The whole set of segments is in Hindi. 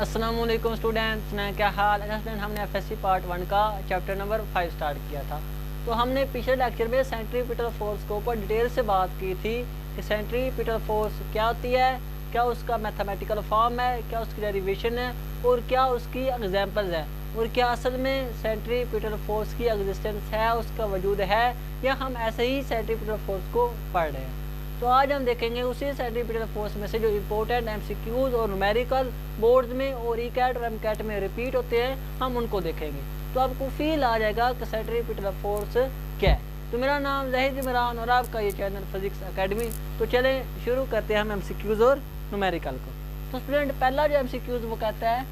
अस्सलामुअलैकुम स्टूडेंट्स, मैं क्या हाल है स्टूडेंट। हमने एफएससी पार्ट 1 का चैप्टर नंबर 5 स्टार्ट किया था। तो हमने पिछले लेक्चर में सेंट्रीपिटल फोर्स के ऊपर डिटेल से बात की थी कि सेंट्रीपिटल फोर्स क्या होती है, क्या उसका मैथमेटिकल फॉर्म है, क्या उसकी डेरिवेशन है और क्या उसकी एग्जांपल्स है, और क्या असल में सेंट्रीपिटल फोर्स की एग्जिस्टेंस है, उसका वजूद है, या हम ऐसे ही सेंट्रीपिटल फोर्स को पढ़ रहे हैं। तो आज हम देखेंगे उसी सेंट्रीपिटल फोर्स में से जो इम्पोर्टेंट एमसीक्यूज और न्यूमेरिकल बोर्ड्स में और ईकैट और एमकैट में रिपीट होते हैं, हम उनको देखेंगे। तो आपको फील आ जाएगा कि सेंट्रीपिटल फोर्स क्या है। तो मेरा नाम जहीद इमरान और आपका ये चैनल फिजिक्स एकेडमी। तो चलें शुरू करते हैं हम एमसीक्यूज और न्यूमेरिकल को। तो स्टूडेंट, पहला जो एमसीक्यूज वो कहता है,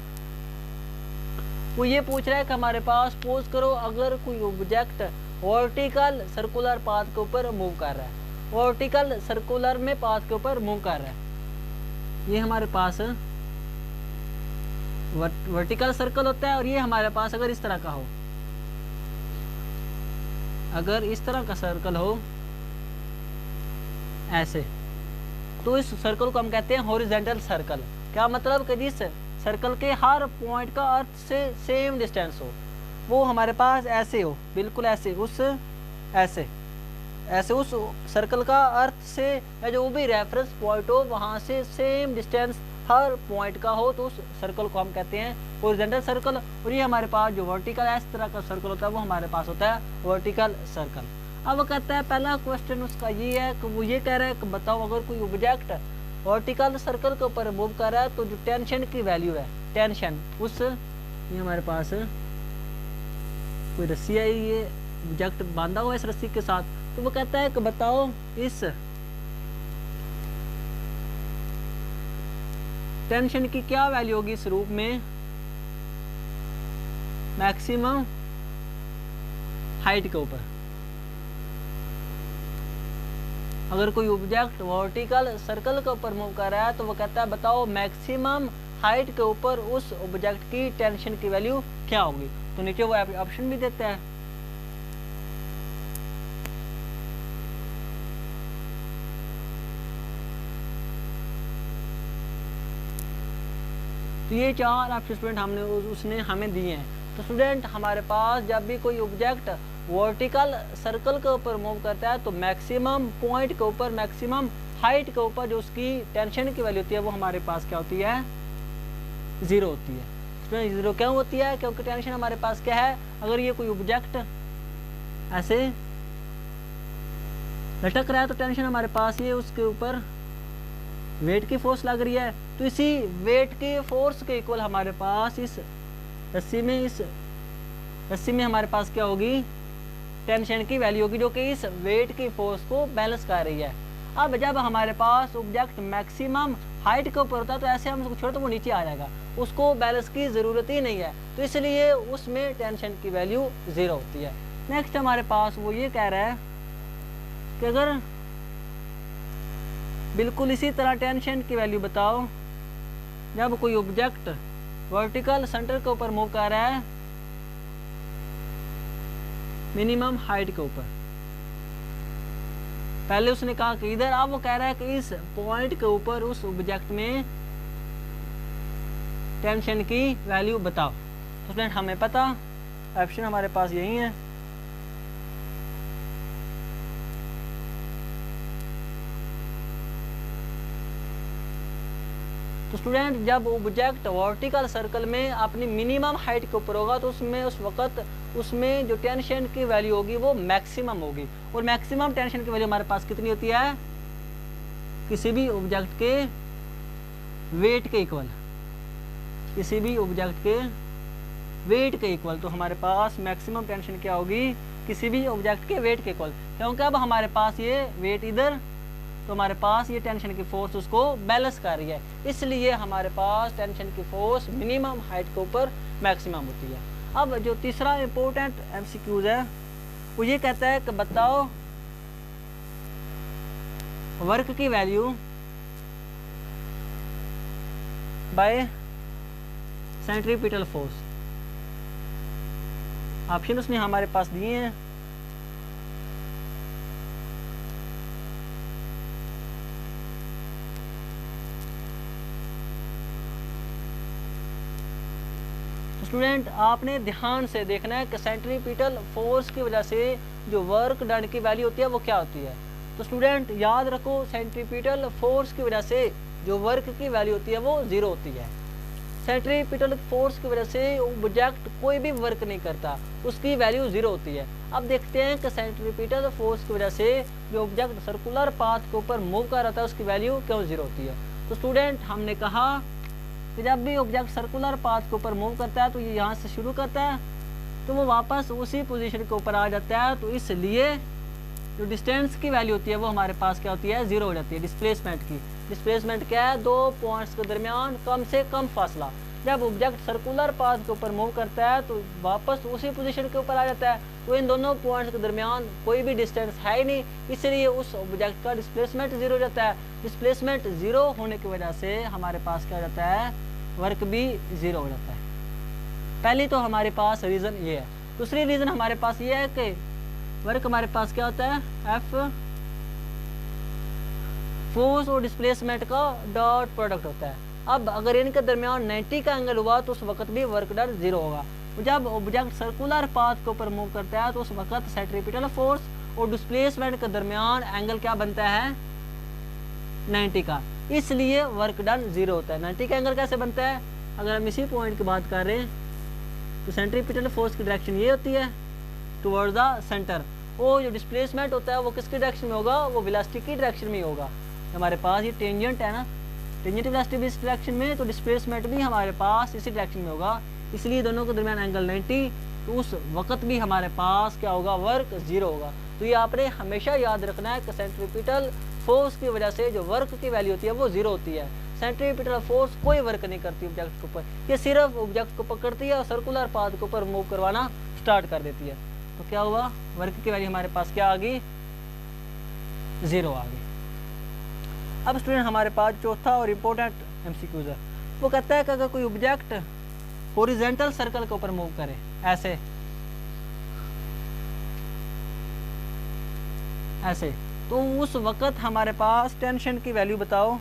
वो ये पूछ रहा है कि हमारे पास सपोज करो अगर कोई ऑब्जेक्ट वर्टिकल सर्कुलर पाथ के ऊपर मूव कर रहा है, वर्टिकल सर्कुलर में पाथ के ऊपर मूव कर रहा है। ये हमारे पास वर्टिकल सर्कल होता है, और ये हमारे पास अगर इस तरह का हो, अगर इस तरह का सर्कल हो ऐसे, तो इस सर्कल को हम कहते हैं हॉरिजॉन्टल सर्कल। क्या मतलब कि जिस सर्कल के हर पॉइंट का अर्थ से सेम डिस्टेंस हो, वो हमारे पास ऐसे हो, बिल्कुल ऐसे, ऐसे उस सर्कल का अर्थ से या जो भी रेफरेंस पॉइंट हो वहाँ से सेम डिस्टेंस हर पॉइंट का हो, तो उस सर्कल को हम कहते हैं हॉरिजॉन्टल सर्कल। और ये हमारे पास जो वर्टिकल इस तरह का सर्कल होता है वो हमारे पास होता है वर्टिकल सर्कल। अब वो कहता है, पहला क्वेश्चन उसका ये है कि वो ये कह रहा है कि बताओ अगर कोई ऑब्जेक्ट वर्टिकल सर्कल के ऊपर मूव कर रहा है तो जो टेंशन की वैल्यू है, टेंशन उस, ये हमारे पास कोई रस्सी है, ये ऑब्जेक्ट बांधा हुआ है इस रस्सी के साथ। तो वो कहता है कि बताओ इस टेंशन की क्या वैल्यू होगी इस रूप में मैक्सिमम हाइट के ऊपर। अगर कोई ऑब्जेक्ट वर्टिकल सर्कल के ऊपर मूव कर रहा है तो वो कहता है बताओ मैक्सिमम हाइट के ऊपर उस ऑब्जेक्ट की टेंशन की वैल्यू क्या होगी। तो नीचे वो ऑप्शन भी देता है। तो ये चार ऑप्शन स्टूडेंट उसने हमें दिए हैं। तो स्टूडेंट, हमारे पास जब भी कोई ऑब्जेक्ट वर्टिकल सर्कल के ऊपर मूव करता है तो मैक्सिमम पॉइंट के ऊपर, मैक्सिमम हाइट के ऊपर जो उसकी टेंशन की वैल्यू होती है वो हमारे पास क्या होती है, 0 होती है। स्टूडेंट, 0 क्यों होती है? क्योंकि टेंशन हमारे पास क्या है, अगर ये कोई ऑब्जेक्ट ऐसे लटक रहा है तो टेंशन हमारे पास ये उसके ऊपर वेट की फोर्स लग रही है। तो इसी वेट के फोर्स के इक्वल हमारे पास इस रस्सी में हमारे पास क्या होगी, टेंशन की वैल्यू होगी, जो कि इस वेट की फोर्स को बैलेंस कर रही है। अब जब हमारे पास ऑब्जेक्ट मैक्सिमम हाइट के ऊपर होता है तो ऐसे हम उसको छोड़ तो वो नीचे आ जाएगा, उसको बैलेंस की ज़रूरत ही नहीं है, तो इसलिए उसमें टेंशन की वैल्यू 0 होती है। नेक्स्ट हमारे पास वो ये कह रहा है कि अगर बिल्कुल इसी तरह टेंशन की वैल्यू बताओ जब कोई ऑब्जेक्ट वर्टिकल सेंटर के ऊपर मूव कर रहा है मिनिमम हाइट के ऊपर। पहले उसने कहा कि इधर, अब वो कह रहा है कि इस पॉइंट के ऊपर उस ऑब्जेक्ट में टेंशन की वैल्यू बताओ। तो स्टूडेंट, हमें पता ऑप्शन हमारे पास यही है। तो स्टूडेंट, जब ऑब्जेक्ट वर्टिकल सर्कल में अपनी मिनिमम हाइट के ऊपर होगा तो उस वक्त उसमें जो टेंशन की वैल्यू होगी वो मैक्सिमम होगी। और मैक्सिमम टेंशन की वैल्यू हमारे पास कितनी होती है, किसी भी ऑब्जेक्ट के वेट के इक्वल, किसी भी ऑब्जेक्ट के वेट के इक्वल। तो हमारे पास मैक्सिमम टेंशन क्या होगी, किसी भी ऑब्जेक्ट के वेट के इक्वल। क्योंकि अब हमारे पास ये वेट इधर, तो हमारे पास ये टेंशन की फोर्स उसको बैलेंस कर रही है, इसलिए हमारे पास टेंशन की फोर्स मिनिमम हाइट के ऊपर मैक्सिमम होती है। अब जो तीसरा इंपॉर्टेंट एमसीक्यूज है वो ये कहता है कि बताओ वर्क की value by centripetal force. Option उसने हमारे पास दिए हैं। तो स्टूडेंट आपने ध्यान से देखना है कि सेंट्रीपिटल फोर्स की वजह से जो वर्क डन की वैल्यू होती है वो क्या होती है। तो स्टूडेंट याद रखो, सेंट्रीपिटल फोर्स की वजह से जो वर्क की वैल्यू होती है वो 0 होती है। सेंट्रीपिटल फोर्स की वजह से ऑब्जेक्ट कोई भी वर्क नहीं करता, उसकी वैल्यू 0 होती है। अब देखते हैं कि सेंट्रीपिटल फोर्स की वजह से जो ऑब्जेक्ट सर्कुलर पाथ के ऊपर मूव कर रहा था उसकी वैल्यू क्यों 0 होती है। तो स्टूडेंट हमने कहा कि जब भी ऑब्जेक्ट सर्कुलर पाथ के ऊपर मूव करता है तो ये यहाँ से शुरू करता है तो वो वापस उसी पोजीशन के ऊपर आ जाता है, तो इसलिए जो डिस्टेंस की वैल्यू होती है वो हमारे पास क्या होती है, 0 हो जाती है। डिस्प्लेसमेंट की डिस्प्लेसमेंट क्या है, 2 पॉइंट्स के दरमियान कम से कम फासला। जब ऑब्जेक्ट सर्कुलर पाथ के ऊपर मूव करता है तो वापस उसी पोजीशन के ऊपर आ जाता है, तो इन दोनों पॉइंट्स के दरमियान कोई भी डिस्टेंस है ही नहीं, इसलिए उस ऑब्जेक्ट का डिस्प्लेसमेंट 0 हो जाता है। डिस्प्लेसमेंट 0 होने की वजह से हमारे पास क्या हो जाता है, वर्क भी 0 हो जाता है। पहली तो हमारे पास रीज़न ये है। दूसरी रीज़न हमारे पास ये है कि वर्क हमारे पास क्या होता है, एफ फोर्स और डिस्प्लेसमेंट का डॉट प्रोडक्ट होता है। अब अगर इनके दरमियान 90 का एंगल हुआ तो उस वक्त भी वर्क डन 0 होगा। जब ऑब्जेक्ट सर्कुलर पाथ के ऊपर मूव करता है तो उस वक्त सेंट्रीपिटल फोर्स और डिस्प्लेसमेंट के दरमियान एंगल क्या बनता है, 90 का, इसलिए वर्क डन 0 होता है। 90 का एंगल कैसे बनता है, अगर हम इसी पॉइंट की बात कर रहे हैं तो सेंट्रीपिटल फोर्स की डायरेक्शन ये होती है टुवर्ड द सेंटर, और जो डिस्प्लेसमेंट होता है वो किसकी डायरेक्शन में होगा, वो वेलोसिटी की डायरेक्शन में होगा। हमारे पास ये टेंजेंट है ना, टेंजेंट वेलोसिटी भी इस डायरेक्शन में, तो डिस्प्लेसमेंट भी हमारे पास इसी डायरेक्शन में होगा, इसलिए दोनों के दरमियान एंगल 90, तो उस वक्त भी हमारे पास क्या होगा, वर्क 0 होगा। तो ये आपने हमेशा याद रखना है कि सेंट्रीपिटल फोर्स की वजह से जो वर्क की वैल्यू होती है वो 0 होती है। सेंट्रीपिटल फोर्स कोई वर्क नहीं करती ऑब्जेक्ट के ऊपर, ये सिर्फ ऑब्जेक्ट को पकड़ती है और सर्कुलर पाथ के ऊपर मूव करवाना स्टार्ट कर देती है। तो क्या हुआ, वर्क की वैल्यू हमारे पास क्या आ गई, 0 आ गई। अब स्टूडेंट हमारे पास चौथा और इम्पोर्टेंट एमसीक्यूज है, वो कहता है कि अगर कोई ऑब्जेक्ट हॉरिजॉन्टल सर्कल के ऊपर मूव करे ऐसे ऐसे, तो उस वक्त हमारे पास टेंशन की वैल्यू बताओ।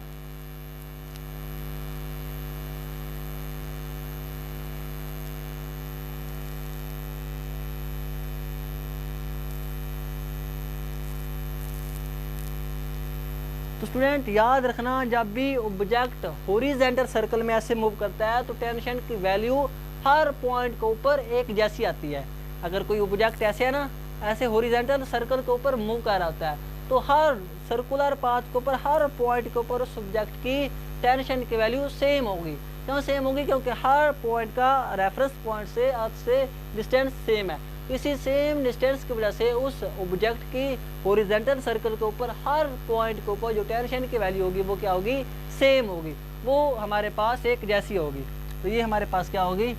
तो स्टूडेंट याद रखना, जब भी ऑब्जेक्ट हॉरिजॉन्टल सर्कल में ऐसे मूव करता है तो टेंशन की वैल्यू हर पॉइंट के ऊपर एक जैसी आती है। अगर कोई ऑब्जेक्ट ऐसे है ना, ऐसे हॉरिजॉन्टल सर्कल के ऊपर मूव कर रहा होता है तो हर सर्कुलर पाथ के ऊपर हर पॉइंट के ऊपर उस ऑब्जेक्ट की टेंशन की वैल्यू सेम होगी। क्यों सेम होगी, क्योंकि हर पॉइंट का रेफरेंस पॉइंट से अर्थ से डिस्टेंस सेम है। इसी सेम डिस्टेंस की वजह से उस ऑब्जेक्ट की हॉरिजॉन्टल सर्कल के ऊपर हर पॉइंट के ऊपर जो टेंशन की वैल्यू होगी वो क्या होगी, सेम होगी, वो हमारे पास एक जैसी होगी। तो ये हमारे पास क्या होगी,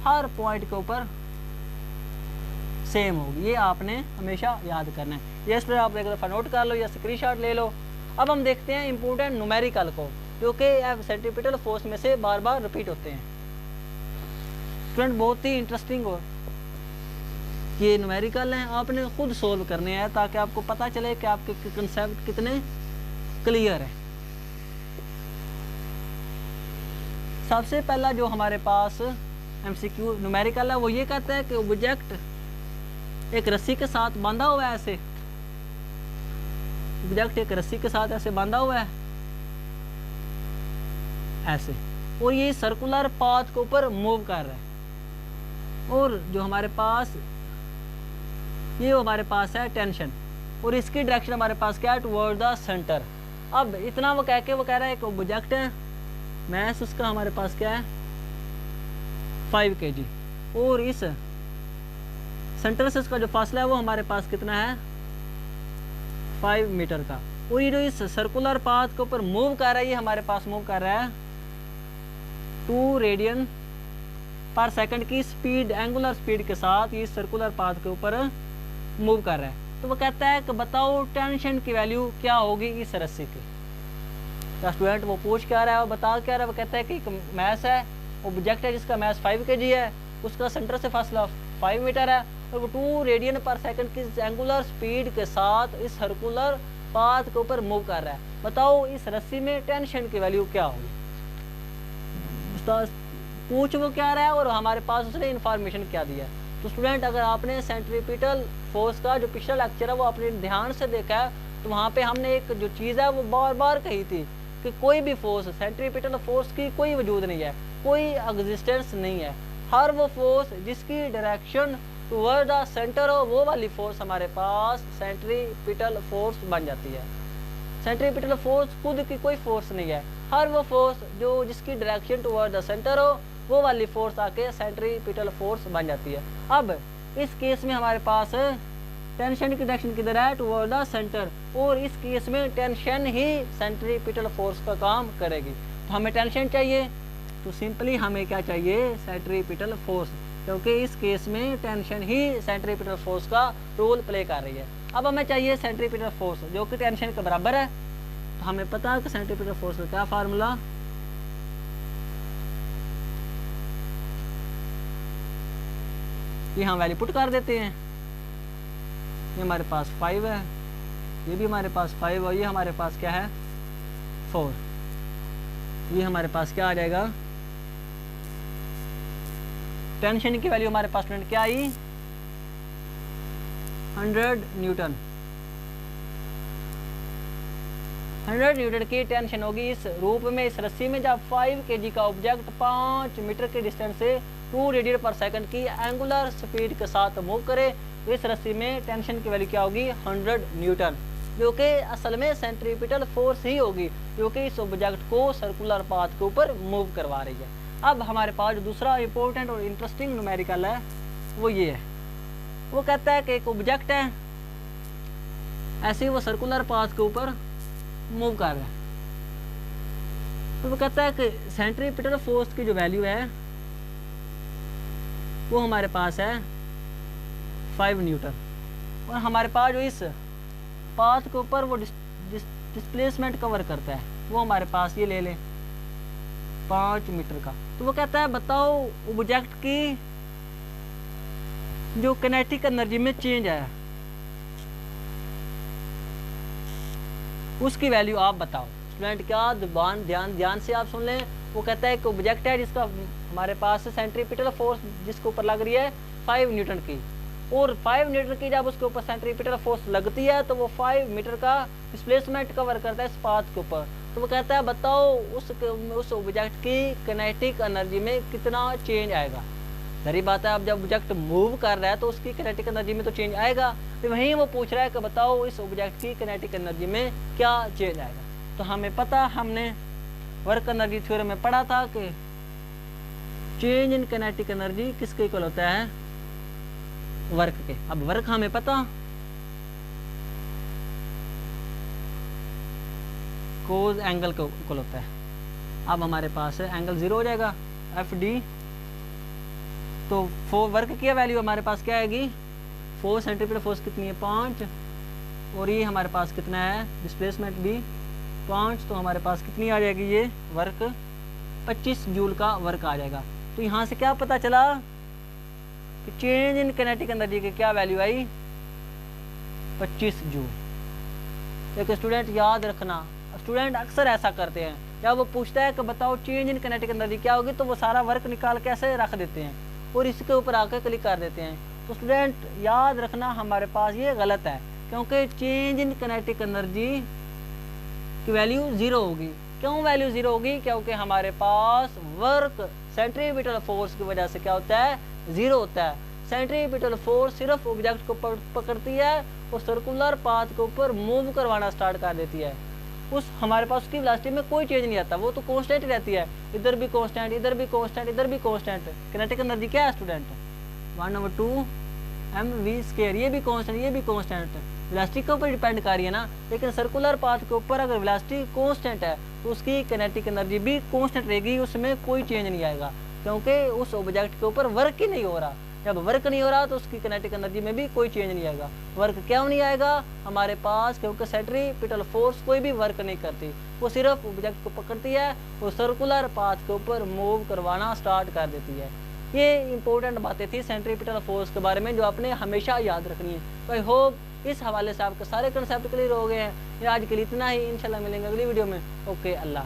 हर पॉइंट के ऊपर सेम होगी। ये आपने हमेशा याद करना है। ये इस पर आप एक दफ़ा नोट कर लो या स्क्रीनशॉट ले लो। अब हम देखते हैं इंपॉर्टेंट न्यूमेरिकल को, जो कि सेंट्रीपिटल फोर्स में से बार बार रिपीट होते हैं। स्टूडेंट बहुत ही इंटरेस्टिंग हो, ये न्यूमेरिकल हैं, आपने खुद सोल्व करने हैं ताकि आपको पता चले कि आपके कंसेप्ट कितने क्लियर है। सबसे पहला जो हमारे पास एमसीक्यू न्यूमेरिकल है वो ये कहता है कि ऑब्जेक्ट एक रस्सी के साथ बांधा हुआ है, ऐसे ऑब्जेक्ट एक रस्सी के साथ ऐसे बांधा हुआ है ऐसे, और ये सर्कुलर पाथ के ऊपर मूव कर रहा है, और जो हमारे पास ये हमारे पास है टेंशन, और इसकी डायरेक्शन हमारे पास क्या है, टुवर्ड द सेंटर। अब इतना वो कह रहा है कि ऑब्जेक्ट है, मैस उसका हमारे पास क्या है 5 kg, और इस सेंटर से इसका जो फासला है वो हमारे पास कितना है 5 मीटर का, और ये जो इस सर्कुलर पाथ के ऊपर मूव कर रहा है ये हमारे पास मूव कर रहा है 2 रेडियन पर सेकंड की स्पीड, एंगुलर स्पीड के साथ ये सर्कुलर पाथ के ऊपर मूव कर रहा है। तो वो कहता है कि बताओ टेंशन की वैल्यू क्या होगी इस रस्सी की। तो स्टूडेंट वो पूछ क्या रहा है, वो बता क्या रहा है, वो कहता है कि एक मैस है, ऑब्जेक्ट है जिसका मैस 5 kg है, उसका सेंटर से फासला 5 मीटर है, और वो 2 रेडियन पर सेकंड की एंगुलर स्पीड के साथ इस सर्कुलर पाथ के ऊपर मूव कर रहा है। बताओ इस रस्सी में टेंशन की वैल्यू क्या होगी। पूछ वो क्या रहा है और हमारे पास उसने इन्फॉर्मेशन क्या दिया है। तो स्टूडेंट अगर आपने सेंट्रीपिटल फोर्स का जो पिछला लेक्चर है वो आपने ध्यान से देखा है, तो वहाँ पे हमने एक जो चीज़ है वो बार बार कही थी कि कोई भी फोर्स, सेंट्रीपिटल फोर्स की कोई वजूद नहीं है, कोई एग्जिस्टेंस नहीं है। हर वो फोर्स जिसकी डायरेक्शन टुवर्ड द सेंटर हो, वो वाली फोर्स हमारे पास सेंट्रीपिटल फोर्स बन जाती है। सेंट्रीपिटल फोर्स खुद की कोई फोर्स नहीं है, हर वो फोर्स जो जिसकी डायरेक्शन टुवर्ड द सेंटर हो, वो वाली फोर्स आके सेंट्रीपिटल फोर्स बन जाती है। अब इस केस में हमारे पास टेंशन की डायरेक्शन किधर है, टुवर्ड द सेंटर, और इस केस में टेंशन ही सेंट्रीपिटल फोर्स का काम करेगी। तो हमें टेंशन चाहिए, तो सिंपली हमें क्या चाहिए, सेंट्रीपिटल फोर्स, क्योंकि इस केस में टेंशन ही सेंट्रीपिटल फोर्स का रोल प्ले कर रही है। अब हमें चाहिए सेंट्रीपिटल फोर्स जो कि टेंशन के बराबर है। तो हमें पता है कि सेंट्रीपिटल फोर्स का क्या फार्मूला, ये हम वैल्यू पुट कर देते हैं। ये हमारे पास 5 है, ये भी हमारे पास 5 और ये हमारे पास क्या है 4। ये हमारे पास क्या आ जाएगा, टेंशन की वैल्यू हमारे पास स्टूडेंट क्या आई 100 न्यूटन। 100 न्यूटन की टेंशन होगी इस रूप में, इस रस्सी में, जब 5 kg का ऑब्जेक्ट 5 मीटर के डिस्टेंस से 2 रेडियन पर सेकंड की एंगुलर स्पीड के साथ मूव करे, तो इस रस्सी में टेंशन की वैल्यू क्या होगी 100 न्यूटन, जो कि असल में सेंट्रीपिटल फोर्स ही होगी जो कि इस ऑब्जेक्ट को सर्कुलर पाथ के ऊपर मूव करवा रही है। अब हमारे पास जो दूसरा इंपॉर्टेंट और इंटरेस्टिंग न्यूमेरिकल है वो ये है, वो कहता है कि एक ऑब्जेक्ट है, ऐसे ही वो सर्कुलर पाथ के ऊपर मूव कर रहा है, तो वो कहता है कि सेंट्रीपिटल फोर्स की जो वैल्यू है वो हमारे पास है 5 न्यूटन, और हमारे पास जो इस पाथ के ऊपर वो डिस्प्लेसमेंट कवर करता है वो हमारे पास ये ले लें 5 मीटर का। तो वो कहता है बताओ ऑब्जेक्ट की जो किनेटिक एनर्जी में चेंज आया उसकी वैल्यू आप बताओ। स्टूडेंट क्या ध्यान से आप सुन लें, वो कहता है कि ऑब्जेक्ट है जिसका हमारे पास सेंट्रीपिटल फोर्स जिसके ऊपर लग रही है 5 न्यूटन की, और 5 न्यूटन की जब उसके ऊपर सेंट्रीपिटल फोर्स लगती है तो वो 5 मीटर का डिस्प्लेसमेंट कवर करता है इस पाथ के ऊपर। तो वो कहता है बताओ उस ऑब्जेक्ट की किनेटिक एनर्जी में कितना चेंज आएगा। जरी बात है, अब जब ऑब्जेक्ट मूव कर रहा है तो उसकी किनेटिक एनर्जी में तो चेंज आएगा, तो वहीं वो पूछ रहा है कि बताओ इस ऑब्जेक्ट की किनेटिक एनर्जी में क्या चेंज आएगा। तो हमें पता, हमने वर्क एनर्जी थ्योरम में पढ़ा था कि चेंज इन किनेटिक एनर्जी किसके इक्वल होता है, वर्क के। अब वर्क हमें पता कोज एंगल के इक्वल होता है। अब हमारे पास एंगल 0 हो जाएगा FD, तो वर्क की वैल्यू हमारे पास क्या आएगी 4 सेंटीमीटर, फोर्स कितनी है 5, और ये हमारे पास कितना है डिस्प्लेसमेंट भी 5, तो हमारे पास कितनी आ जाएगी ये वर्क 25 जूल का वर्क आ जाएगा। तो यहाँ से क्या पता चला कि चेंज इन किनेटिक एनर्जी की क्या वैल्यू आई 25 जूल। एक स्टूडेंट याद रखना, स्टूडेंट अक्सर ऐसा करते हैं, जब वो पूछता है कि बताओ चेंज इन किनेटिक एनर्जी क्या होगी, तो वो सारा वर्क निकाल के ऐसे रख देते हैं और इसके ऊपर आकर क्लिक कर देते हैं। तो स्टूडेंट याद रखना हमारे पास ये गलत है, क्योंकि चेंज इन किनेटिक एनर्जी की वैल्यू 0 होगी। क्यों वैल्यू 0 होगी, क्योंकि हमारे पास वर्क सेंट्रीपिटल फोर्स की वजह से क्या होता है 0 होता है। सेंट्रीपिटल फोर्स सिर्फ ऑब्जेक्ट को पकड़ती है और सर्कुलर पाथ के ऊपर मूव करवाना स्टार्ट कर देती है। उस हमारे पास उसकी वेलोसिटी में कोई चेंज नहीं आता, वो तो कांस्टेंट रहती है, इधर भी कांस्टेंट, इधर भी कांस्टेंट, इधर भी कांस्टेंट। किनेटिक एनर्जी क्या है स्टूडेंट 1/2 mv², ये भी कांस्टेंट, ये भी कांस्टेंट, वेलोसिटी के ऊपर डिपेंड कर रही है ना। लेकिन सर्कुलर पाथ के ऊपर अगर वेलोसिटी कांस्टेंट है तो उसकी किनेटिक एनर्जी भी कांस्टेंट रहेगी, उसमें कोई चेंज नहीं आएगा, क्योंकि उस ऑब्जेक्ट के ऊपर वर्क ही नहीं हो रहा। जब वर्क नहीं हो रहा तो उसकी किनेटिक एनर्जी में भी कोई चेंज नहीं आएगा। वर्क क्यों नहीं आएगा हमारे पास, क्योंकि सेंट्रीपिटल फोर्स कोई भी वर्क नहीं करती, वो सिर्फ ऑब्जेक्ट को पकड़ती है और सर्कुलर पाथ के ऊपर मूव करवाना स्टार्ट कर देती है। ये इंपॉर्टेंट बातें थी सेंट्रीपिटल फोर्स के बारे में जो आपने हमेशा याद रखनी है। तो आई होप इस हवाले से आपके सारे कंसेप्ट क्लियर हो गए हैं। आज के लिए इतना ही, इंशाल्लाह मिलेंगे अगली वीडियो में। ओके, अल्लाह।